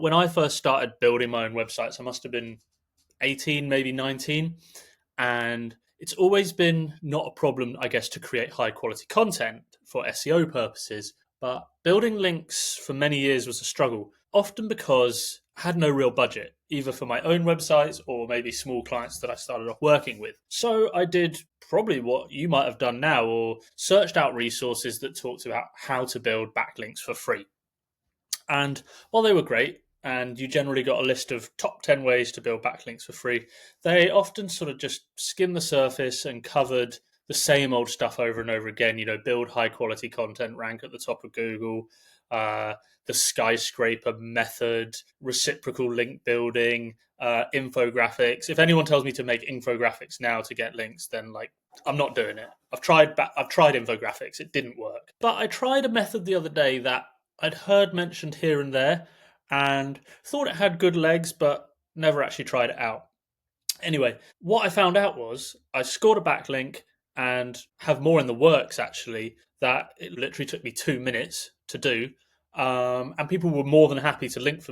When I first started building my own websites, I must have been 18, maybe 19. And it's always been not a problem, I guess, to create high quality content for SEO purposes. But building links for many years was a struggle, often because I had no real budget, either for my own websites or maybe small clients that I started off working with. So I did probably what you might have done now, or searched out resources that talked about how to build backlinks for free. And while they were great, and you generally got a list of top 10 ways to build backlinks for free, they often sort of just skimmed the surface and covered the same old stuff over and over again. Build high quality content, rank at the top of Google, uh, the skyscraper method, reciprocal link building, infographics. If anyone tells me to make infographics now to get links, then I'm not doing it. I've tried infographics. It didn't work. But I tried a method the other day that I'd heard mentioned here and there and thought it had good legs, but never actually tried it out. Anyway, what I found out was I scored a backlink and have more in the works actually that it literally took me 2 minutes to do. And people were more than happy to link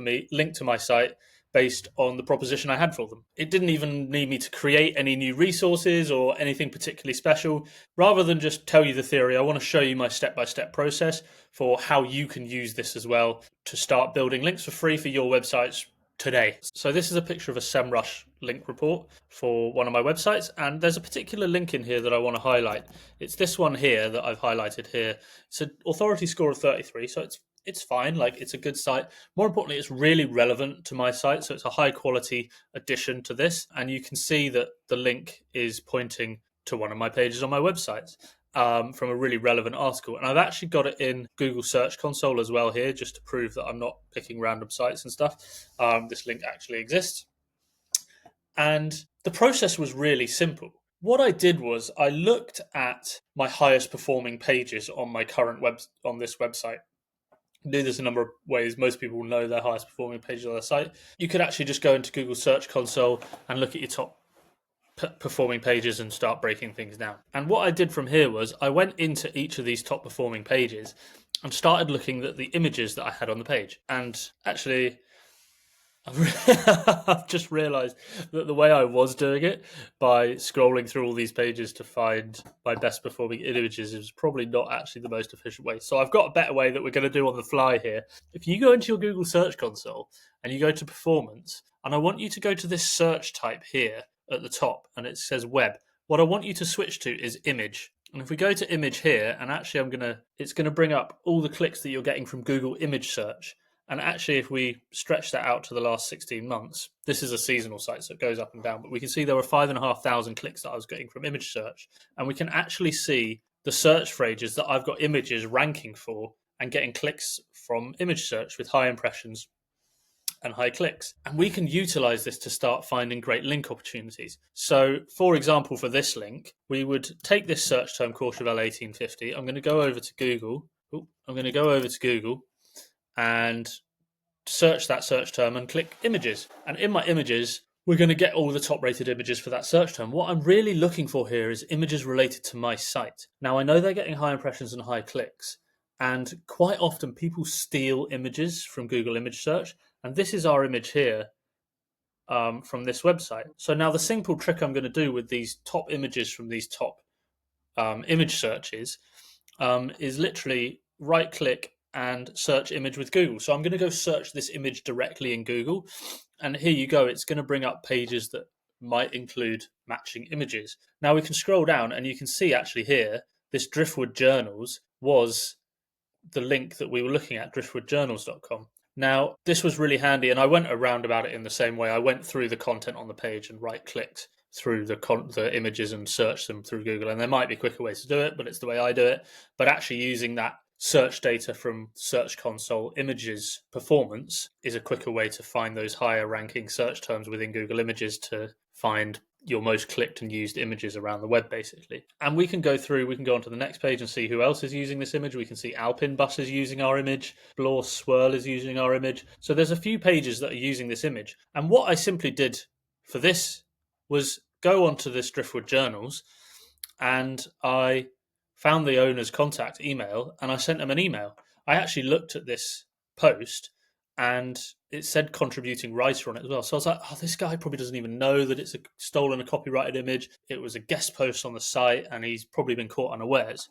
to my site based on the proposition I had for them. It didn't even need me to create any new resources or anything particularly special. Rather than just tell you the theory, I want to show you my step-by-step process for how you can use this as well to start building links for free for your websites today. So this is a picture of a SEMrush link report for one of my websites, and there's a particular link in here that I want to highlight. It's this one here that I've highlighted here. It's an authority score of 33, so it's fine, it's a good site. More importantly, it's really relevant to my site, so it's a high quality addition to this, and you can see that the link is pointing to one of my pages on my website. From a really relevant article. And I've actually got it in Google Search Console as well here, just to prove that I'm not picking random sites and stuff. This link actually exists. And the process was really simple. What I did was I looked at my highest performing pages on my current on this website. Do this a number of ways. Most people know their highest performing pages on their site. You could actually just go into Google Search Console and look at your top performing pages and start breaking things down. And what I did from here was I went into each of these top performing pages and started looking at the images that I had on the page. And actually, I've just realized that the way I was doing it by scrolling through all these pages to find my best performing images is probably not actually the most efficient way. So I've got a better way that we're going to do on the fly here. If you go into your Google Search Console and you go to Performance, and I want you to go to this search type here at the top, and it says Web. What I want you to switch to is Image. And if we go to Image here, and actually it's going to bring up all the clicks that you're getting from Google Image Search. And actually, if we stretch that out to the last 16 months, this is a seasonal site, so it goes up and down. But we can see there were 5,500 clicks that I was getting from image search. And we can actually see the search phrases that I've got images ranking for and getting clicks from image search with high impressions and high clicks. And we can utilize this to start finding great link opportunities. So, for example, for this link, we would take this search term Courchevel 1850. I'm going to go over to Google. And search that search term and click images. And in my images, we're going to get all the top rated images for that search term. What I'm really looking for here is images related to my site. Now, I know they're getting high impressions and high clicks, and quite often people steal images from Google image search. And this is our image here from this website. So now the simple trick I'm going to do with these top images from these top image searches is literally right click and search image with Google. So I'm going to go search this image directly in Google. And here you go. It's going to bring up pages that might include matching images. Now we can scroll down and you can see actually here, this Driftwood Journals was the link that we were looking at, driftwoodjournals.com. Now, this was really handy, and I went around about it in the same way. I went through the content on the page and right-clicked through the images and searched them through Google. And there might be quicker ways to do it, but it's the way I do it. But actually using that search data from Search Console Images Performance is a quicker way to find those higher ranking search terms within Google Images to find your most clicked and used images around the web, basically. And we can go onto the next page and see who else is using this image. We can see Alpin Bus is using our image, Blore Swirl is using our image. So there's a few pages that are using this image. And what I simply did for this was go onto this Driftwood Journals, and I found the owner's contact email and I sent them an email. I actually looked at this post and it said contributing writer on it as well. So I was like, oh, this guy probably doesn't even know that it's a copyrighted image. It was a guest post on the site, and he's probably been caught unawares.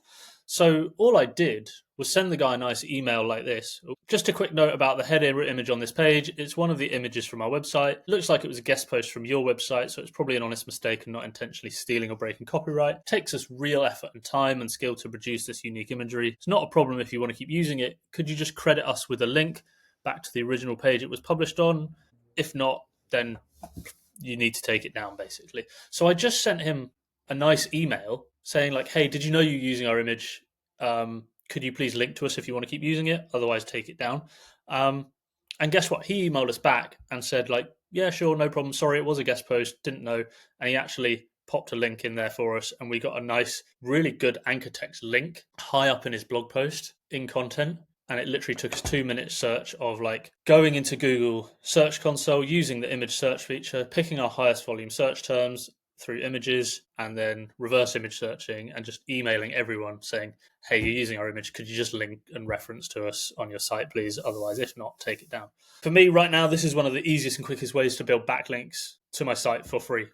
So all I did was send the guy a nice email like this. Just a quick note about the header image on this page. It's one of the images from our website. It looks like it was a guest post from your website, so it's probably an honest mistake and not intentionally stealing or breaking copyright. It takes us real effort and time and skill to produce this unique imagery. It's not a problem if you want to keep using it. Could you just credit us with a link back to the original page it was published on? If not, then you need to take it down, basically. So I just sent him a nice email saying, like, hey, did you know you're using our image? Could you please link to us if you want to keep using it? Otherwise, take it down. And guess what? He emailed us back and said, like, yeah, sure, no problem. Sorry, it was a guest post. Didn't know. And he actually popped a link in there for us, and we got a nice, really good anchor text link high up in his blog post in content. And it literally took us 2 minutes search of like going into Google Search Console, using the image search feature, picking our highest volume search terms through images, and then reverse image searching and just emailing everyone saying, hey, you're using our image. Could you just link and reference to us on your site, please? Otherwise, if not, take it down. For me right now, this is one of the easiest and quickest ways to build backlinks to my site for free.